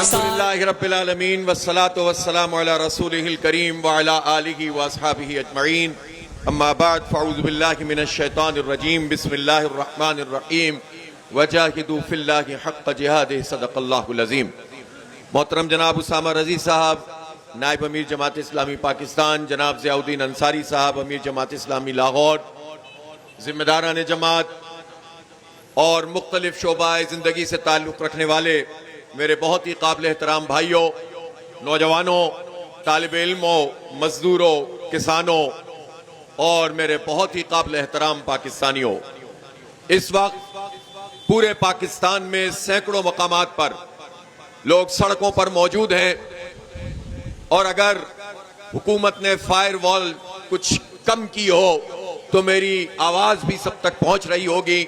अल्हम्दुलिल्लाहि रब्बिल आलमीन वस्सलातु वस्सलामु अला रसूलिहिल करीम व अला आलिहि व अस्हाबिहि अजमईन अम्मा बाद फ़अऊज़ु बिल्लाहि मिनश शैतानिर रजीम बिस्मिल्लाहिर रहमानिर रहीम वजाहिदू फिल्लाहि हक़्क़ जिहादिहि सदक़ल्लाहुल अज़ीम। मोहतरम जनाब उसामा रज़ी साहब, नायब अमीर जमात इस्लामी पाकिस्तान, जनाब ज़ियाउद्दीन अंसारी साहब, अमीर जमात इस्लामी लाहौर, ज़िम्मेदारान जमात और मुख्तलिफ शोबाए ज़िंदगी से ताल्लुक़ रखने वाले मेरे बहुत ही काबिल एहतराम भाइयों, नौजवानों, तालिब इल्मों, मजदूरों, किसानों और मेरे बहुत ही काबिल एहतराम पाकिस्तानियों, इस वक्त पूरे पाकिस्तान में सैकड़ों मकामात पर लोग सड़कों पर मौजूद हैं और अगर हुकूमत ने फायर वॉल कुछ कम की हो तो मेरी आवाज भी सब तक पहुंच रही होगी।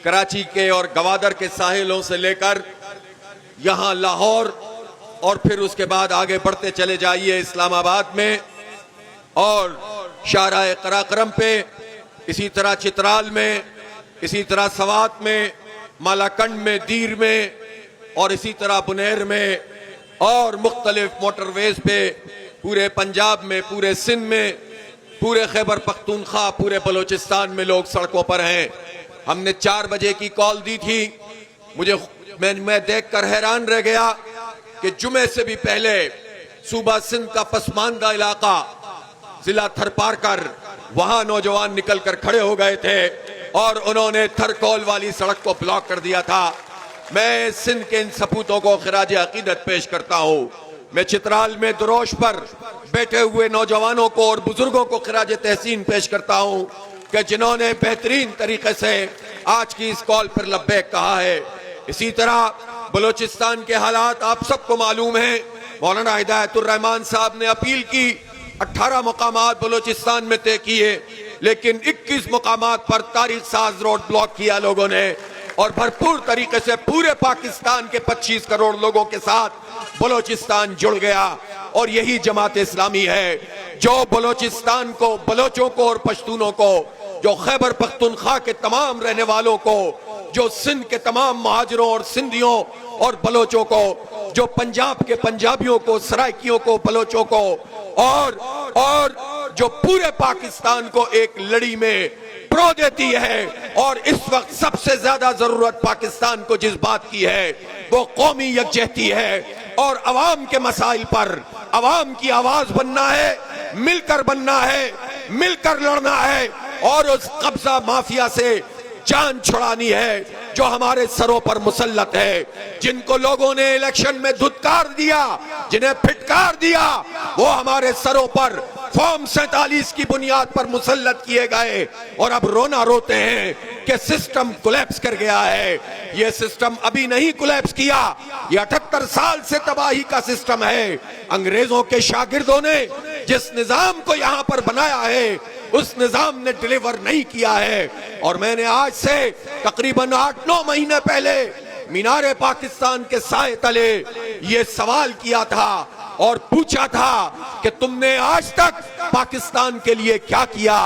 कराची के और गवादर के साहिलों से लेकर यहां लाहौर और फिर उसके बाद आगे बढ़ते चले जाइए इस्लामाबाद में और शाहराह कराकरम पे, इसी तरह चित्राल में, इसी तरह सवात में, मालाकंड में, दीर में और इसी तरह बुनेर में और मुख्तलिफ मोटरवेज पे पूरे पंजाब में, पूरे सिंध में, पूरे खैबर पख्तूनख्वा, पूरे बलोचिस्तान में लोग सड़कों पर हैं। हमने 4 बजे की कॉल दी थी। मैं देखकर हैरान रह गया कि जुमे से भी पहले सूबा सिंध का पसमानदा इलाका जिला थरपारकर, वहां नौजवान निकलकर खड़े हो गए थे और उन्होंने थरकोल वाली सड़क को ब्लॉक कर दिया था। मैं सिंध के इन सपूतों को खिराज अकीदत पेश करता हूं। मैं चित्राल में दुरोश पर बैठे हुए नौजवानों को और बुजुर्गों को खिराज तहसीन पेश करता हूं कि जिन्होंने बेहतरीन तरीके से आज की इस कॉल पर लब्बैक कहा है। इसी तरह बलोचिस्तान के हालात आप सबको मालूम है। मौलाना हिदायतुर रहमान साहब ने अपील की, 18 मकामात बलोचिस्तान में तय किए, लेकिन 21 मकामात पर तारीख साज रोड ब्लॉक किया लोगों ने और भरपूर तरीके से पूरे पाकिस्तान के 25 करोड़ लोगों के साथ बलोचिस्तान जुड़ गया। और यही जमात इस्लामी है जो बलोचिस्तान को, बलोचों को और पश्तूनों को, जो खैबर पख्तूनख्वा के तमाम रहने वालों को, जो सिंध के तमाम महाजरों और सिंधियों और बलोचों को, जो पंजाब के पंजाबियों को, सराइकियों को, बलोचों को और जो पूरे पाकिस्तान को एक लड़ी में प्रो देती है। और इस वक्त सबसे ज्यादा जरूरत पाकिस्तान को जिस बात की है वो कौमी यकजहती है और अवाम के मसाइल पर अवाम की आवाज बनना है, मिलकर बनना है, मिलकर लड़ना है और उस कब्जा माफिया से जान छुड़ानी है जो हमारे सरों पर मुसल्लत है। जिनको लोगों ने इलेक्शन में धुतकार दिया, जिन्हें फिटकार दिया, वो हमारे सरों पर फॉर्म 47 की बुनियाद पर मुसल्लत किए गए और अब रोना रोते हैं कि सिस्टम कोलैप्स कर गया है। ये सिस्टम अभी नहीं कोलैप्स किया, ये 78 साल से तबाही का सिस्टम है। अंग्रेजों के शागिर्दों ने जिस निजाम को यहाँ पर बनाया है उस निजाम ने डिलीवर नहीं किया है। और मैंने आज से तकरीबन 8-9 महीने पहले मीनारे पाकिस्तान के साए तले ये सवाल किया था और पूछा था कि तुमने आज तक पाकिस्तान के लिए क्या किया।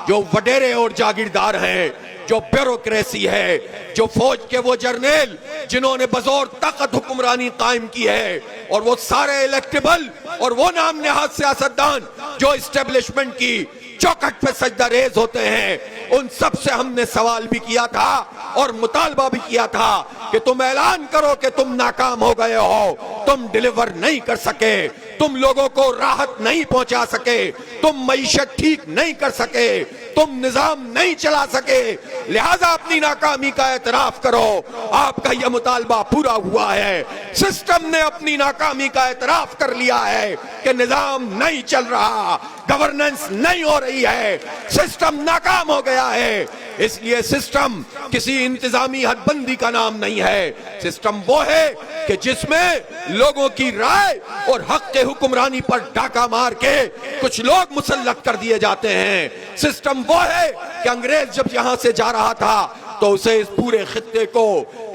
जो वडेरे और जागीरदार हैं, जो ब्यूरोक्रेसी है, जो फौज के वो जर्नल जिन्होंने बजौर ताकत हुक्मरानी कायम की है और वो सारे इलेक्टेबल और वो नाम नेहाद सियासतदान जो इस्टेब्लिशमेंट की चौखट पे सजदा रेज होते हैं, उन सब से हमने सवाल भी किया था और मुतालबा भी किया था कि तुम ऐलान करो कि तुम नाकाम हो गए हो, तुम डिलीवर नहीं कर सके, तुम लोगों को राहत नहीं पहुंचा सके, तुम मईशत ठीक नहीं कर सके, तुम निजाम नहीं चला सके, लिहाजा अपनी नाकामी का एतराफ करो। आपका यह मुतालबा पूरा हुआ है। सिस्टम ने अपनी नाकामी का एतराफ कर लिया है कि निजाम नहीं चल रहा, गवर्नेंस नहीं हो रही है, सिस्टम नाकाम हो गया है। इसलिए सिस्टम किसी इंतजामी हदबंदी का नाम नहीं है। सिस्टम वो है कि जिसमें लोगों की राय और हक के हुक्मरानी पर डाका मार के कुछ लोग मुसल्लत कर दिए जाते हैं। सिस्टम वो है कि अंग्रेज जब यहां से जा रहा था तो उसे इस पूरे खित्ते को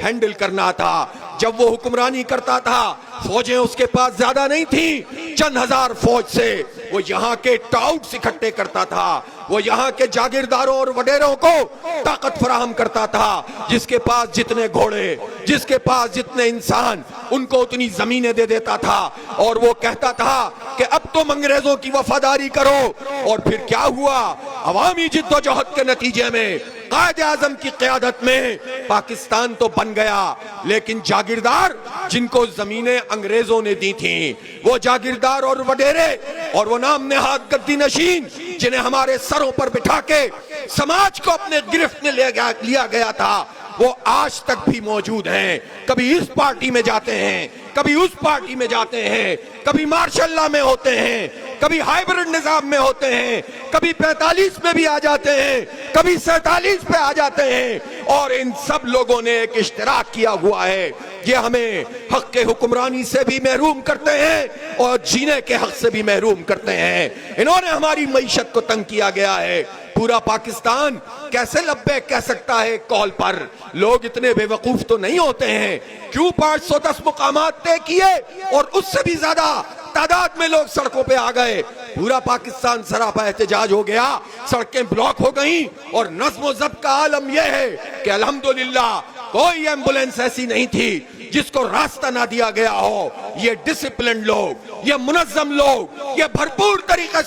हैंडल करना था। जब वो हुक्मरानी करता था फौजें उसके पास ज्यादा नहीं थी, चंद हजार फौज से वो यहाँ के टाउट्स इकट्ठे करता था, वो यहाँ के जागीरदारों और वडेरों को ताकत फराहम करता था। जिसके पास जितने घोड़े, जिसके पास जितने इंसान, उनको उतनी जमीनें दे देता था और वो कहता था कि अब तुम अंग्रेजों की वफादारी करो। और फिर क्या हुआ? अवामी जिद्दोजहद के नतीजे में कायदे आजम की क़यादत में पाकिस्तान तो बन गया, लेकिन जागीरदार जिनको जमीनें अंग्रेजों ने दी थी, वो जागीरदार और वडेरे और वो नाम नेहाद गद्दी नशीन जिन्हें हमारे सरों पर बिठा के समाज को अपने गिरफ्त में लिया गया था, वो आज तक भी मौजूद हैं। कभी इस पार्टी में जाते हैं, कभी उस पार्टी में जाते हैं, कभी मार्शल लॉ में होते हैं, कभी हाइब्रिड निजाम में होते हैं, कभी 45 में भी आ जाते हैं, कभी 47 पे आ जाते हैं। और इन सब लोगों ने एक इश्तिराक किया हुआ है, ये हमें हक के हुक्मरानी से भी महरूम करते हैं और जीने के हक से भी महरूम करते हैं। इन्होंने हमारी मईशत को तंग किया गया है। पूरा पाकिस्तान कैसे लब्बैक कह सकता है कॉल पर? लोग इतने बेवकूफ तो नहीं होते हैं। क्यों 510 मुकामात तय किए और उससे भी ज्यादा तादाद में लोग सड़कों पे आ गए? पूरा पाकिस्तान सरापा एहतजाज हो गया, सड़कें ब्लॉक हो गई और नज़्म व ज़ब्त का आलम यह है कि अल्हम्दुलिल्लाह कोई एम्बुलेंस ऐसी नहीं थी जिसको रास्ता ना दिया गया हो। ये डिसिप्लिन लोग, ये मुनज़्ज़म लोग, ये भरपूर तरीके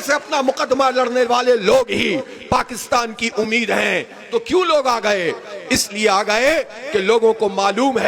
से अपना मुकदमा लड़ने वाले लोग ही पाकिस्तान की उम्मीद हैं। तो क्यों लोग आ गए? इसलिए आ गए कि लोगों को मालूम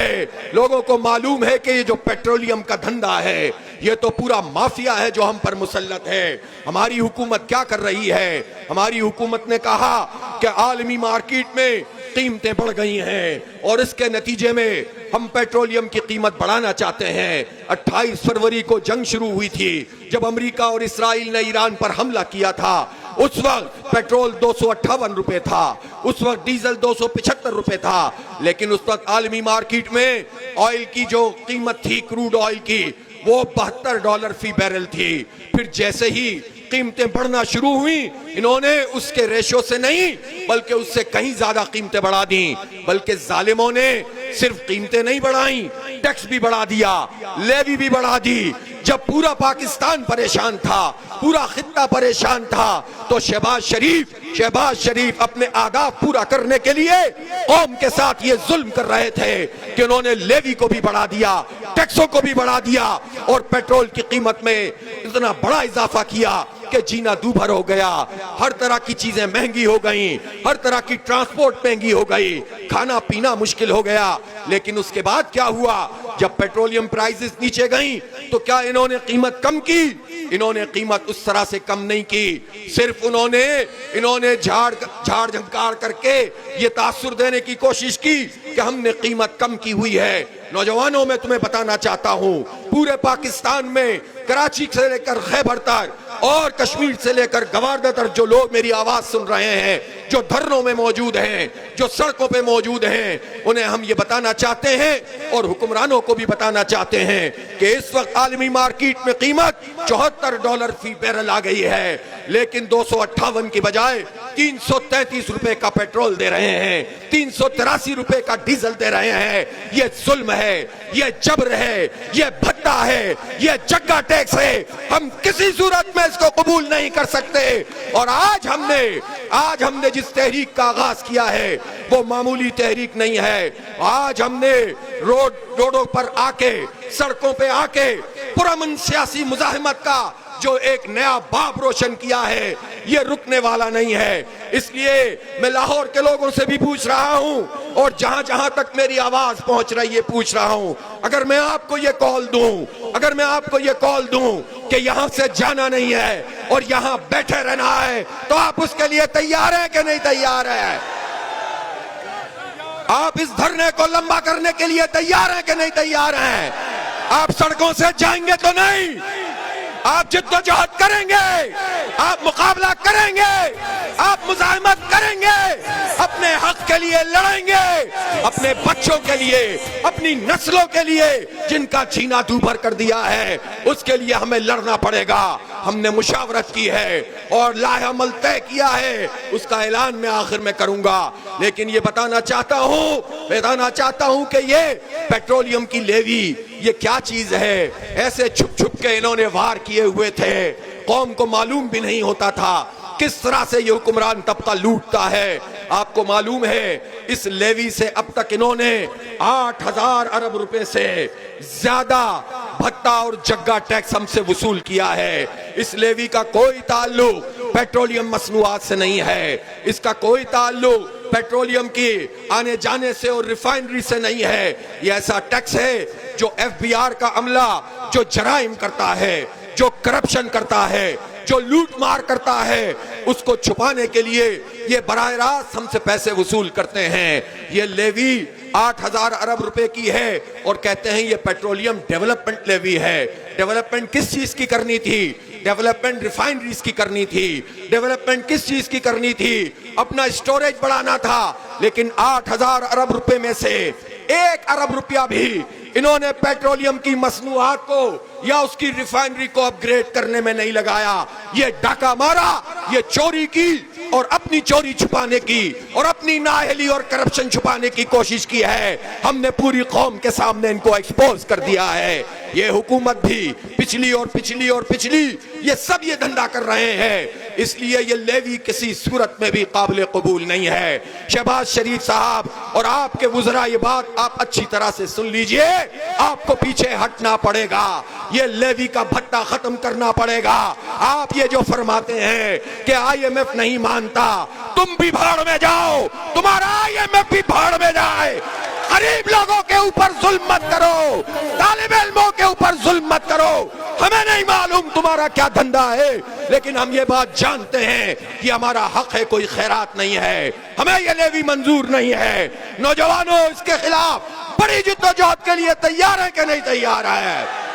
है कि ये जो पेट्रोलियम का धंधा है, ये तो पूरा माफिया है जो हम पर मुसल्लत है। हमारी हुकूमत क्या कर रही है? हमारी हुकूमत ने कहा कि आलमी मार्केट में कीमतें बढ़ गई हैं और इसके नतीजे में हम पेट्रोलियम की कीमत बढ़ाना चाहते हैं। 28 फरवरी को जंग शुरू हुई थी, जब अमेरिका और इस्राइल ने ईरान पर हमला किया था। उस वक्त पेट्रोल 258 रुपए था, उस वक्त डीजल 275 रुपए था, लेकिन उस वक्त आलमी मार्केट में ऑयल की जो कीमत थी, क्रूड ऑयल की, वो $72 फी बैरल थी। फिर जैसे ही कीमतें बढ़ना शुरू हुई, इन्होंने उसके रेशो से नहीं बल्कि उससे कहीं ज्यादा कीमतें बढ़ा दी। बल्कि जालिमों ने सिर्फ कीमतें नहीं बढ़ाई, टैक्स भी बढ़ा दिया, लेवी भी बढ़ा दी। जब पूरा पाकिस्तान परेशान था, पूरा खित्ता परेशान था, तो शहबाज शरीफ अपने आदाब पूरा करने के लिए कौम के साथ ये जुल्म कर रहे थे कि उन्होंने लेवी को भी बढ़ा दिया, टैक्सों को भी बढ़ा दिया और पेट्रोल की कीमत में इतना बड़ा इजाफा किया कि जीना दूभर हो गया। हर तरह की चीजें महंगी हो गई, हर तरह की ट्रांसपोर्ट महंगी हो गई, खाना पीना मुश्किल हो गया। लेकिन उसके बाद क्या हुआ? जब पेट्रोलियम प्राइसेस नीचे गई तो क्या इन्होंने कीमत कम की? इन्होंने कीमत उस तरह से कम नहीं की। सिर्फ इन्होंने झाड़ झंकार करके ये तासुर देने की कोशिश की कि हमने कीमत कम की हुई है। नौजवानों में तुम्हें बताना चाहता हूँ, पूरे पाकिस्तान में कराची से लेकर खैबर तक और कश्मीर से लेकर गवारदा तक जो लोग मेरी आवाज सुन रहे हैं, जो धरनों में मौजूद हैं, जो सड़कों पे मौजूद हैं, उन्हें हम ये बताना चाहते हैं और हुक्मरानों को भी बताना चाहते हैं कि इस वक्त आलमी मार्केट में कीमत $74 फी बैरल आ गई है, लेकिन 258 की बजाय 333 रुपए का पेट्रोल दे रहे हैं, 383 रुपए का डीजल दे रहे हैं। ये जुल्म है, ये जबर है, ये भत्ता है, ये जग्गा टैक्स है। हम किसी सूरत में इसको कबूल नहीं कर सकते। और आज हमने जिस तहरीक का आगाज किया है वो मामूली तहरीक नहीं है। आज हमने रोडों पर आके, सड़कों पे आके पुरअमन सियासी मुजाहिमत का जो एक नया बाब रोशन किया है, ये रुकने वाला नहीं है। इसलिए मैं लाहौर के लोगों से भी पूछ रहा हूं और जहां जहां तक मेरी आवाज पहुंच रही है पूछ रहा हूं, अगर मैं आपको ये कॉल दूं कि यहां से जाना नहीं है और यहां बैठे रहना है, तो आप उसके लिए तैयार हैं कि नहीं तैयार है? आप इस धरने को लंबा करने के लिए तैयार हैं कि नहीं तैयार हैं? आप सड़कों से जाएंगे तो नहीं, आप जिद्दोजहद करेंगे, आप मुकाबला करेंगे, आप मुजाहिमत करेंगे, अपने हक के लिए लड़ेंगे, अपने बच्चों के लिए, अपनी नस्लों के लिए जिनका जीना दूभर कर दिया है, उसके लिए हमें लड़ना पड़ेगा। हमने मुशावरत की है और लाहेअमल तय किया है, उसका ऐलान मैं आखिर में करूंगा। लेकिन ये बताना चाहता हूं कि ये पेट्रोलियम की लेवी ये क्या चीज है। ऐसे छुप छुप के इन्होंने वार किए हुए थे, कौम को मालूम भी नहीं होता था किस तरह से ये हुक्मरान तबका लूटता है। आपको मालूम है इस लेवी से अब तक इन्होंने 8,000 अरब रुपए से ज्यादा भत्ता और जग्गा टैक्स हमसे वसूल किया है। इस लेवी का कोई ताल्लुक पेट्रोलियम मसनूआत से नहीं है, इसका कोई ताल्लुक पेट्रोलियम की आने जाने से और रिफाइनरी से नहीं है। ये ऐसा टैक्स है जो FBI का अमला जो जराइम करता है, जो करप्शन करता है, जो लूट मार करता है, उसको छुपाने के लिए ये बराह रास्त हमसे पैसे वसूल करते हैं। ये लेवी 8,000 अरब रुपए की है और कहते हैं ये पेट्रोलियम डेवलपमेंट लेवी है। डेवलपमेंट किस चीज की करनी थी? डेवलपमेंट रिफाइनरीज की करनी थी। डेवलपमेंट किस चीज की करनी थी? अपना स्टोरेज बढ़ाना था। लेकिन 8,000 अरब रुपए में से 1 अरब रुपया भी इन्होंने पेट्रोलियम की मसनूआत को या उसकी रिफाइनरी को अपग्रेड करने में नहीं लगाया। ये डाका मारा, ये चोरी की और अपनी चोरी छुपाने की और अपनी नाअहली और करप्शन छुपाने की कोशिश की है। हमने पूरी कौम के सामने इनको एक्सपोज कर दिया है। ये हुकूमत भी पिछली और पिछली और पिछली ये सब ये धंधा कर रहे हैं। इसलिए ये लेवी किसी सूरत में भी काबिल कबूल नहीं है। शहबाज शरीफ साहब और आपके वुज़रा ये बात आप अच्छी तरह से सुन लीजिए, आपको पीछे हटना पड़ेगा। ये लेवी का भत्ता खत्म करना पड़ेगा। आप ये जो फरमाते हैं कि IMF नहीं मानता, तुम भी भाड़ में जाओ, तुम्हारा IMF भी भाड़ में जाए। गरीब लोगों के ऊपर जुल्म मत करो, तालिब इल्मों के ऊपर जुल्म मत करो। हमें नहीं मालूम तुम्हारा क्या धंधा है, लेकिन हम ये बात जानते हैं कि हमारा हक है, कोई खैरात नहीं है, हमें ये लेवी मंजूर नहीं है। नौजवानों इसके खिलाफ बड़ी जिद्दोजहद के लिए तैयार है कि नहीं तैयार है?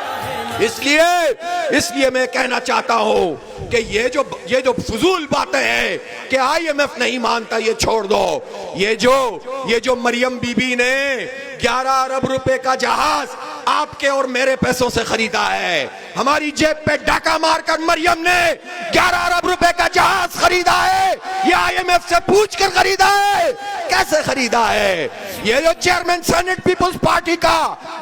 इसलिए मैं कहना चाहता हूं कि ये जो फजूल बातें हैं कि IMF नहीं मानता, ये छोड़ दो। ये जो मरियम बीबी ने 11 अरब रुपए का जहाज आपके और मेरे पैसों से खरीदा है, हमारी जेब पे डाका मारकर मरियम ने 11 अरब रुपए का जहाज खरीदा है। ये IMF से पूछ कर खरीदा है। कैसे खरीदा है? ये जो चेयरमैन सेनेट पीपुल्स पार्टी का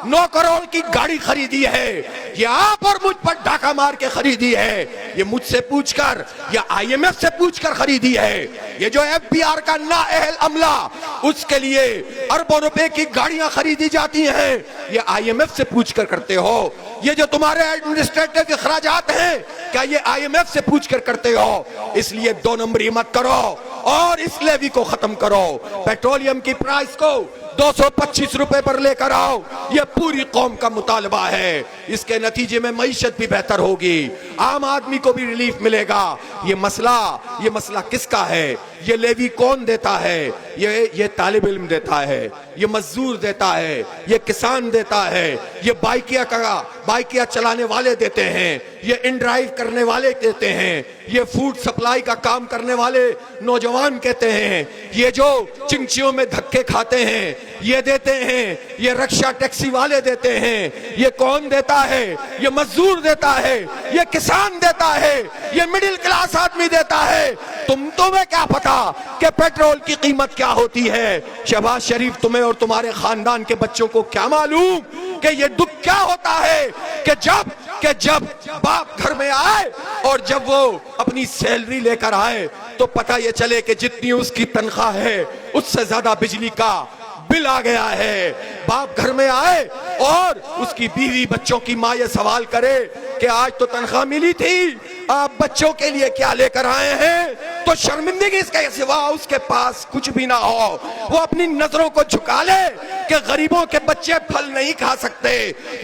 9 करोड़ की गाड़ी खरीदी है, ये आप और मुझ पर डाका मार के खरीदी है। ये मुझसे पूछकर या IMF से पूछकर खरीदी है। ये जो FBI का नाअहल अमला, उसके लिए अरबों रुपए की गाड़ियां खरीदी जाती हैं, ये IMF से पूछकर करते हो। ये जो तुम्हारे एडमिनिस्ट्रेटिव अखराजात हैं, क्या ये IMF से पूछकर करते हो? इसलिए 2 नंबरी मत करो और इस लेवी को खत्म करो। पेट्रोलियम की प्राइस को 225 रुपए पर लेकर आओ। यह पूरी कौम का मुतालबा है। इसके नतीजे में मईशत भी बेहतर होगी, आम आदमी को भी रिलीफ मिलेगा। ये मसला किसका है? ये लेवी कौन देता है? ये तालिब इल्म देता है, ये मजदूर देता है, ये किसान देता है, ये बाइकिया चलाने वाले देते हैं, ये इन ड्राइव करने वाले देते हैं, ये फूड सप्लाई का काम करने वाले नौजवान कहते हैं, ये जो चिंचियों में धक्के खाते हैं ये देते हैं, ये रिक्शा टैक्सी वाले देते हैं। ये कौन देता है? ये मजदूर देता है, ये किसान देता है, ये मिडिल क्लास आदमी देता है। तुम्हें क्या पता कि पेट्रोल की कीमत क्या होती है? शहबाज शरीफ, तुम्हें और तुम्हारे खानदान के बच्चों को क्या मालूम कि ये दुख क्या होता है कि जब बाप घर में आए और जब वो अपनी सैलरी लेकर आए तो पता ये चले कि जितनी उसकी तनख्वाह है उससे ज्यादा बिजली का बिल आ गया है। बाप घर में आए और उसकी बीवी बच्चों की माँ ये सवाल करे कि आज तो तनख्वाह मिली थी, आप बच्चों के लिए क्या लेकर आए हैं? तो शर्मिंदगी इसके सिवा उसके पास कुछ भी ना हो। वो अपनी नजरों को झुका ले कि गरीबों के बच्चे फल नहीं खा सकते,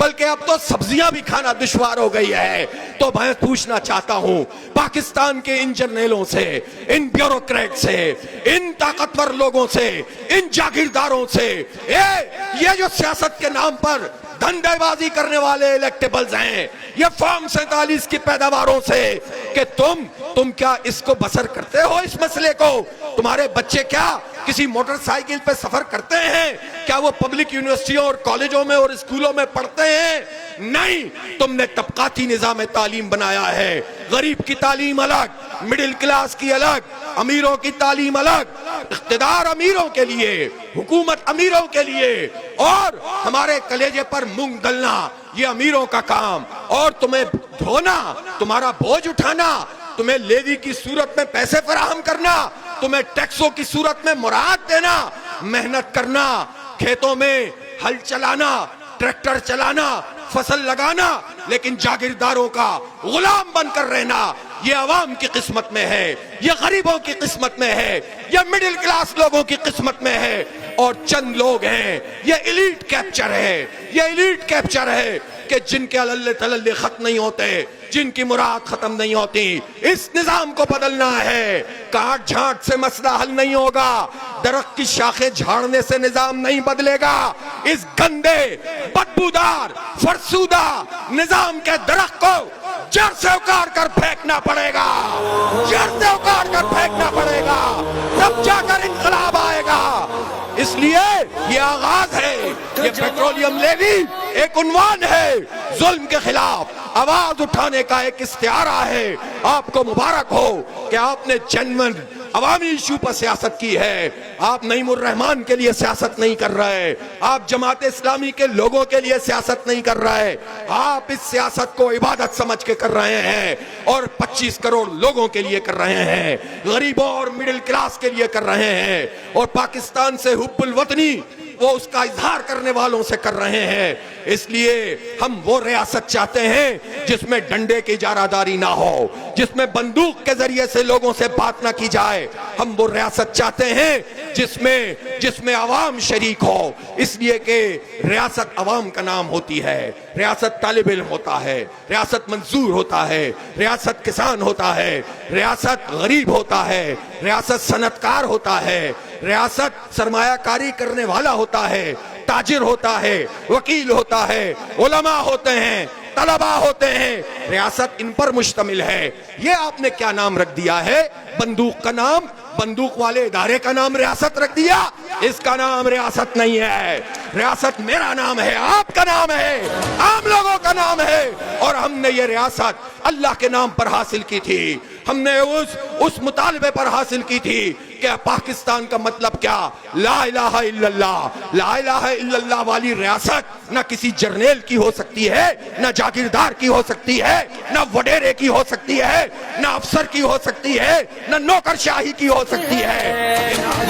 बल्कि अब तो सब्जियां भी खाना दुश्वार हो गई है। तो मैं पूछना चाहता हूं पाकिस्तान के इन जर्नलों से, इन ब्यूरोक्रेट से, इन ताकतवर लोगों से, इन जागीरदारों से, ये जो सियासत के नाम पर धंधेबाजी करने वाले इलेक्टेबल्स हैं, ये फॉर्म 47 की पैदावारों से, कि तुम क्या इसको बसर करते हो? इस मसले को तुम्हारे बच्चे क्या किसी मोटरसाइकिल पे सफर करते हैं? क्या वो पब्लिक यूनिवर्सिटियों और कॉलेजों में और स्कूलों में पढ़ते हैं? नहीं, तुमने तबकाती निजाम तालीम बनाया है। गरीब की तालीम अलग, मिडिल क्लास की अलग, अमीरों की तालीम अलग, इख्तिदार अमीरों के लिए, हुकूमत अमीरों के लिए, और हमारे कलेजे पर मूंग दलना ये अमीरों का काम, और तुम्हें धोना, तुम्हारा बोझ उठाना, तुम्हें लेवी की सूरत में पैसे फराहम करना, तुम्हें टैक्सों की सूरत में मुराद देना, मेहनत करना, खेतों में हल चलाना, ट्रैक्टर चलाना, फसल लगाना, लेकिन जागीरदारों का गुलाम बनकर रहना, ये अवाम की किस्मत में है, ये गरीबों की किस्मत में है, ये मिडिल क्लास लोगों की किस्मत में है। और चंद लोग हैं, ये एलीट कैप्चर है, ये एलीट कैप्चर है कि जिनके अल्ले तलल्ले खत्म नहीं होते, जिनकी मुराद खत्म नहीं होती। इस निजाम को बदलना है। काट झांट से मसला हल नहीं होगा, दरख्त की शाखें झाड़ने से निजाम नहीं बदलेगा। इस गंदे, बदबूदार, फरसूदा निजाम के दरख्त को जड़ से उखाड़ कर फेंकना पड़ेगा, जड़ से उखाड़ कर फेंकना पड़ेगा, तब जाकर इंकलाब आएगा। इसलिए ये आगाज है, ये पेट्रोलियम लेवी एक उन्वान है, जुल्म के खिलाफ आवाज उठाने का एक इस्तिहारा है। आपको मुबारक हो कि आपने जेन्युइन अवामी इशू पर सियासत की है। आप नईमुर रहमान के लिए सियासत नहीं कर रहे, आप जमात इस्लामी के लोगों के लिए सियासत नहीं कर रहे, आप इस सियासत को इबादत समझ के कर रहे हैं और 25 करोड़ लोगों के लिए कर रहे हैं, गरीबों और मिडिल क्लास के लिए कर रहे हैं, और पाकिस्तान से हुब्बुल वतनी वो उसका इजहार करने वालों से कर रहे हैं। इसलिए हम वो रियासत चाहते हैं जिसमें डंडे की इजारादारी ना हो, जिसमें बंदूक के जरिए से लोगों से बात ना की जाए। हम वो रियासत चाहते हैं जिसमें अवाम शरीक हो, इसलिए कि रियासत अवाम का नाम होती है, रियासत तालिब इल्म होता है, रियासत मंजूर होता है, रियासत किसान होता है, रियासत गरीब होता है, रियासत सनतकार होता है, रियासत सरमायाकारी करने वाला होता है, ताजिर होता है, वकील होता है, उलमा होते हैं, तलबा होते हैं। रियासत इन पर मुश्तमिल है। ये आपने क्या नाम रख दिया है? बंदूक का नाम, बंदूक वाले इदारे का नाम रियासत रख दिया। इसका नाम रियासत नहीं है। रियासत मेरा नाम है, आपका नाम है, आम लोगों का नाम है। और हमने ये रियासत अल्लाह के नाम पर हासिल की थी। हमने उस मुतालबे पर हासिल की थी कि पाकिस्तान का मतलब क्या? ला इलाहा इल्लल्लाह। ला इलाहा इल्लल्लाह वाली रियासत न किसी जर्नेल की हो सकती है, न जागीरदार की हो सकती है, न वडेरे की हो सकती है, न अफसर की हो सकती है, न नौकरशाही की हो सकती है।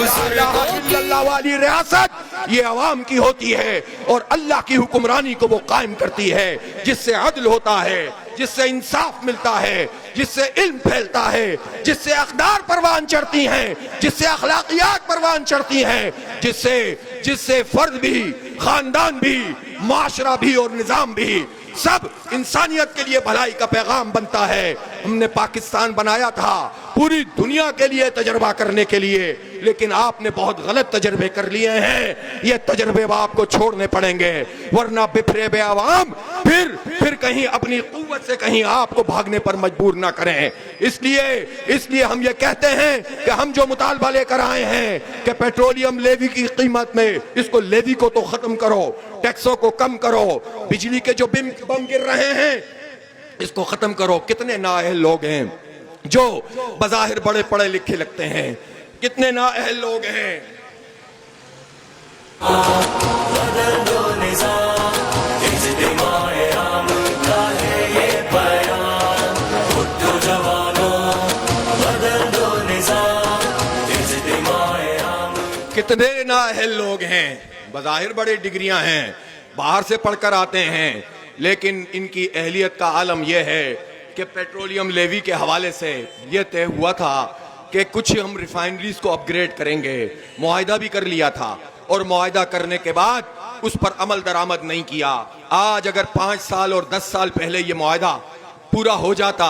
ला इलाहा इल्लल्लाह वाली रियासत ये अवाम की होती है और अल्लाह की हुक्मरानी को वो कायम करती है, जिससे अदल होता है, जिससे इंसाफ मिलता है, जिससे इल्म फैलता है, जिससे अक़दार परवान चढ़ती हैं, जिससे अखलाकियात परवान चढ़ती हैं, जिससे फर्द भी, खानदान भी, माशरा भी और निजाम भी सब इंसानियत के लिए भलाई का पैगाम बनता है। हमने पाकिस्तान बनाया था पूरी दुनिया के लिए तजर्बा करने के लिए, लेकिन आपने बहुत गलत तजर्बे कर लिए हैं। ये तजर्बे आपको छोड़ने पड़ेंगे, वरना बिफरे बे अवाम फिर कहीं अपनी कुव्वत से कहीं आपको भागने पर मजबूर ना करें। इसलिए हम ये कहते हैं कि हम जो मुतालबा लेकर आए हैं कि पेट्रोलियम लेवी की कीमत में, इसको लेवी को तो खत्म करो, टैक्सों को कम करो, बिजली के जो बम गिर रहे हैं इसको खत्म करो। कितने नाअहल लोग हैं जो बज़ाहिर बड़े पढ़े लिखे लगते हैं, कितने नाअहल लोग हैं। कितने नाअहल लोग हैं, बज़ाहिर बड़े डिग्रियां हैं, बाहर से पढ़कर आते हैं, लेकिन इनकी अहलियत का आलम यह है कि पेट्रोलियम लेवी के हवाले से यह तय हुआ था कि कुछ हम रिफाइनरीज को अपग्रेड करेंगे। मुआहिदा भी कर लिया था और मुआहिदा करने के बाद उस पर अमल दरामद नहीं किया। आज अगर 5 साल और 10 साल पहले ये मुआहिदा पूरा हो जाता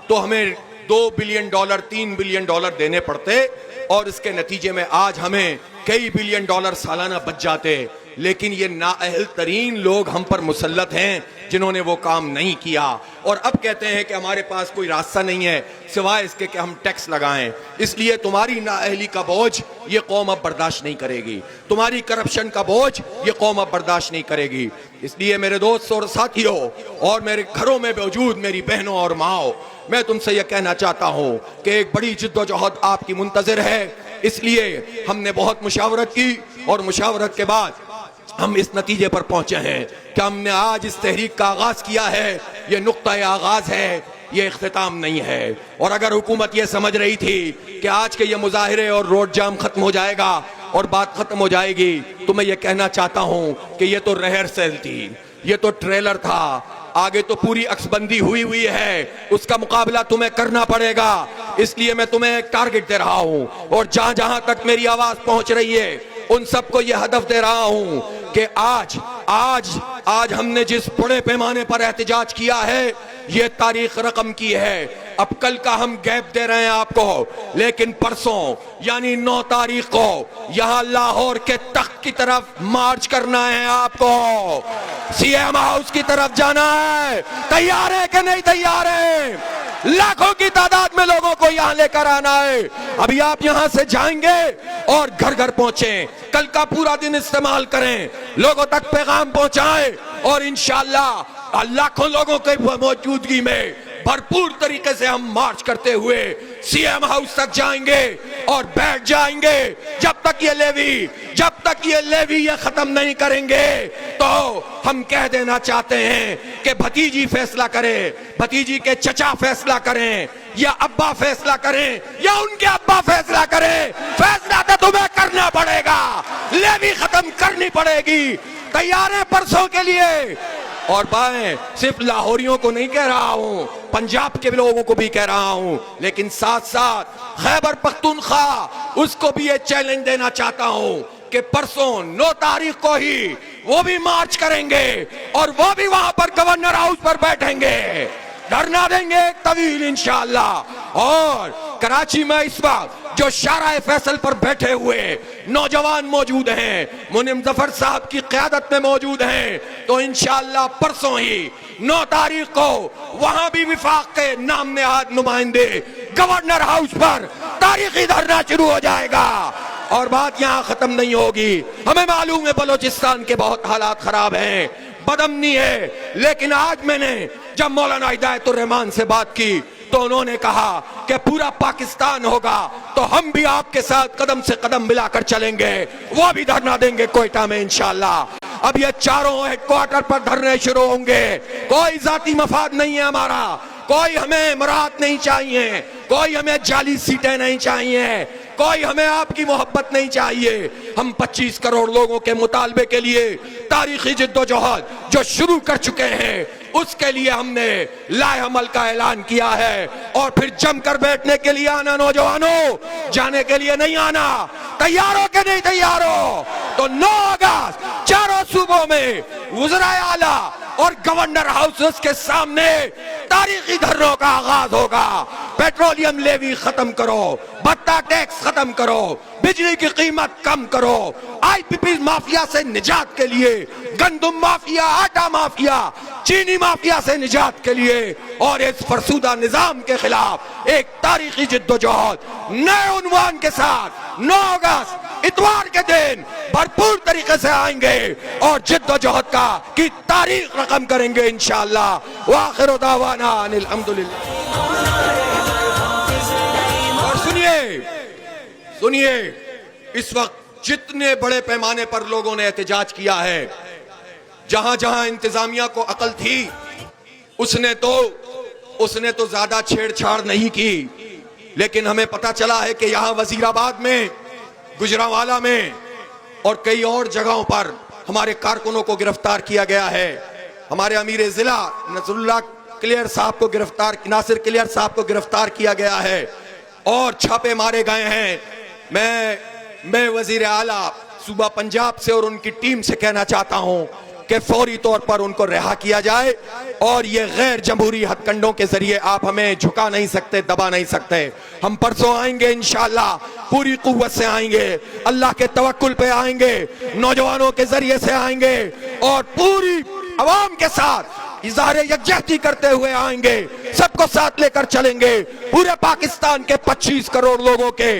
तो हमें $2 बिलियन, $3 बिलियन देने पड़ते और इसके नतीजे में आज हमें कई बिलियन डॉलर सालाना बच जाते। लेकिन ये नाअहल तरीन लोग हम पर मुसल्लत हैं जिन्होंने वो काम नहीं किया, और अब कहते हैं कि हमारे पास कोई रास्ता नहीं है सिवाय इसके कि हम टैक्स लगाएं। इसलिए तुम्हारी नाअहली का बोझ ये कौम अब बर्दाश्त नहीं करेगी, तुम्हारी करप्शन का बोझ ये कौम अब बर्दाश्त नहीं करेगी। इसलिए मेरे दोस्त और साथियों और मेरे घरों में मौजूद मेरी बहनों और माओ, मैं तुमसे यह कहना चाहता हूं कि एक बड़ी जिद्दोजहद आपकी मुंतज़िर है। इसलिए हमने बहुत मुशावरत की और मुशावरत के बाद हम इस नतीजे पर पहुंचे हैं कि हमने आज इस तहरीक का आगाज किया है। ये नुक्ता आगाज है, ये इख्तिताम नहीं है। और अगर हुकूमत ये समझ रही थी कि आज के ये मुजाहिरे और रोड जाम खत्म हो जाएगा और बात खत्म हो जाएगी, तो मैं ये कहना चाहता हूं कि ये तो रिहर्सल थी, ये तो ट्रेलर था, आगे तो पूरी अक्सबंदी हुई है, उसका मुकाबला तुम्हें करना पड़ेगा। इसलिए मैं तुम्हें एक टारगेट दे रहा हूं और जहां जहां तक मेरी आवाज पहुंच रही है उन सबको यह हदफ दे रहा हूं कि आज हमने जिस बड़े पैमाने पर एहतजाज किया है ये तारीख रकम की है। अब कल का हम गैप दे रहे हैं आपको, लेकिन परसों यानी 9 तारीख को यहां लाहौर के तख्त की तरफ मार्च करना है, आपको सीएम हाउस की तरफ जाना है। तैयार है कि नहीं तैयार है? लाखों की तादाद में लोगों को यहां लेकर आना है। अभी आप यहां से जाएंगे और घर घर पहुंचे, कल का पूरा दिन इस्तेमाल करें, लोगों तक पैगाम पहुंचाएं और इंशाअल्लाह लाखों लोगों के मौजूदगी में भरपूर तरीके से हम मार्च करते हुए सीएम हाउस तक जाएंगे और बैठ जाएंगे। जब तक ये लेवी ये खत्म नहीं करेंगे तो हम कह देना चाहते हैं कि भतीजी फैसला करे, भतीजी के चचा फैसला करें या अब्बा फैसला करें या उनके अब्बा फैसला करें, फैसला तो तुम्हें करना पड़ेगा, लेवी खत्म करनी पड़ेगी। तैयार है परसों के लिए? और मैं सिर्फ लाहौरियों को नहीं कह रहा हूं, पंजाब के लोगों को भी कह रहा हूं, लेकिन साथ साथ खैबर पख्तूनख्वा उसको भी ये चैलेंज देना चाहता हूं कि परसों 9 तारीख को ही वो भी मार्च करेंगे और वो भी वहां पर गवर्नर हाउस पर बैठेंगे, धरना देंगे तवील इंशाअल्लाह। और कराची में इस वक्त जो शाराए फैसल पर बैठे हुए नौजवान मौजूद हैं, मुनीम जफर साहब की क़यादत में मौजूद हैं, तो इंशाअल्लाह परसों ही 9 तारीख को वहां भी विफाक के नाम नहाद नुमाइंदे गवर्नर हाउस पर तारीखी धरना शुरू हो जाएगा। और बात यहाँ खत्म नहीं होगी। हमें मालूम है बलोचिस्तान के बहुत हालात खराब हैं, बदअमनी है, लेकिन आज मैंने जब मौलाना हिदायतुर रहमान से बात की तो उन्होंने कहा कि पूरा पाकिस्तान होगा तो हम भी आपके साथ कदम से कदम मिलाकर चलेंगे, वो भी धरना देंगे कोयटा में इंशाअल्लाह। अब ये चारों हेडक्वार्टर पर धरने शुरू होंगे। कोई जाती मफाद नहीं है हमारा, कोई हमें मराहत नहीं चाहिए, कोई हमें जाली सीटें नहीं चाहिए, कोई हमें आपकी मोहब्बत नहीं चाहिए। हम 25 करोड़ लोगों के मुतालबे के लिए तारीखी जिद्दोजहद जो शुरू कर चुके हैं उसके लिए हमने लाए अमल का ऐलान किया है। और फिर जमकर बैठने के लिए आना नौजवानों, जाने के लिए नहीं आना। तैयार हो के नहीं तैयार हो? तो 9 अगस्त चारों सूबों में वज़राए आला और गवर्नर हाउसेस के सामने तारीखी धरनों का आगाज होगा। पेट्रोलियम लेवी खत्म करो, भत्ता टैक्स खत्म करो, बिजली की कीमत कम करो, आईपीपी माफिया से निजात के लिए, गंदुम माफिया, आटा माफिया, चीनी माफिया से निजात के लिए और इस फरसूदा निजाम के खिलाफ एक तारीखी जिद्दोजहद नए उन्वान के साथ 9 अगस्त इतवार के दिन भरपूर तरीके से आएंगे और जिद्दोजहद का की तारीख रकम करेंगे इंशाअल्लाह। वाखिर दावाना अनिल हम्दुलिल्लाह। और सुनिए इस वक्त जितने बड़े पैमाने पर लोगों ने एहतजाज किया है, जहां जहां इंतजामिया को अकल थी उसने तो ज्यादा छेड़छाड़ नहीं की, लेकिन हमें पता चला है कि यहां वजीराबाद में, गुजरांवाला में और कई और जगहों पर हमारे कारकुनों को गिरफ्तार किया गया है। हमारे अमीर जिला नासिर क्लियर साहब को गिरफ्तार किया गया है और छापे मारे गए हैं। मैं वजीर आला सूबा पंजाब से और उनकी टीम से कहना चाहता हूं कि फौरी तौर पर उनको रिहा किया जाए और ये गैर जमहूरी हथकंडों के जरिए आप हमें झुका नहीं सकते, दबा नहीं सकते। हम परसों आएंगे इंशाअल्लाह पूरी कुव्वत से आएंगे, अल्लाह के तवक्कुल पे आएंगे, नौजवानों के जरिए से आएंगे और पूरी अवाम के साथ इज़हार यकजहती करते हुए आएंगे, सबको साथ लेकर चलेंगे, पूरे पाकिस्तान के 25 करोड़ लोगों के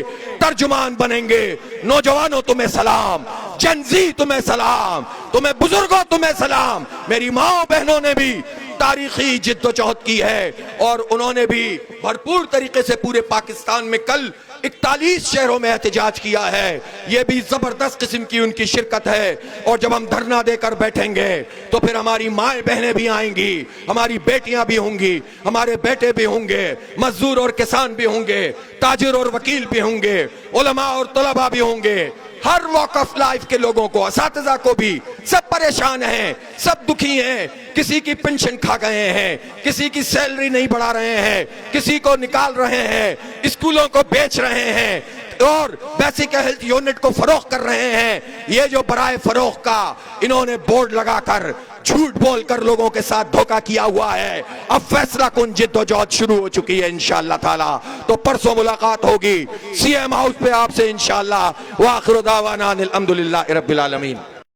तर्जुमान बनेंगे। नौजवानों तुम्हें सलाम, जनजी तुम्हें सलाम, तुम्हें बुजुर्गों तुम्हें सलाम। मेरी माओ बहनों ने भी तारीखी जिद्दोजहद की है और उन्होंने भी भरपूर तरीके से पूरे पाकिस्तान में कल 41 शहरों में एहतजाज किया है। यह भी जबरदस्त किस्म की उनकी शिरकत है। और जब हम धरना देकर बैठेंगे तो फिर हमारी माएँ बहनें भी आएंगी, हमारी बेटियां भी होंगी, हमारे बेटे भी होंगे, मजदूर और किसान भी होंगे, ताजिर और वकील भी होंगे, उलमा और तलबा भी होंगे। हर वॉक ऑफ लाइफ के लोगों को, अस्तिज़ा को भी, सब परेशान हैं, सब दुखी हैं। किसी की पेंशन खा गए हैं, किसी की सैलरी नहीं बढ़ा रहे हैं, किसी को निकाल रहे हैं, स्कूलों को बेच रहे हैं और बेसिक हेल्थ यूनिट को फरोख्त कर रहे हैं। ये जो बराए फरोख्त का इन्होंने बोर्ड लगाकर झूठ बोलकर लोगों के साथ धोखा किया हुआ है। अब फैसला कुन जिद्दोजहद शुरू हो चुकी है इंशाअल्लाह ताला। तो परसों मुलाकात होगी सीएम हाउस पे आपसे इंशाअल्लाह। व आखिर दावाना अनिल हम्दुलिल्लाहि रब्बिल आलमीन।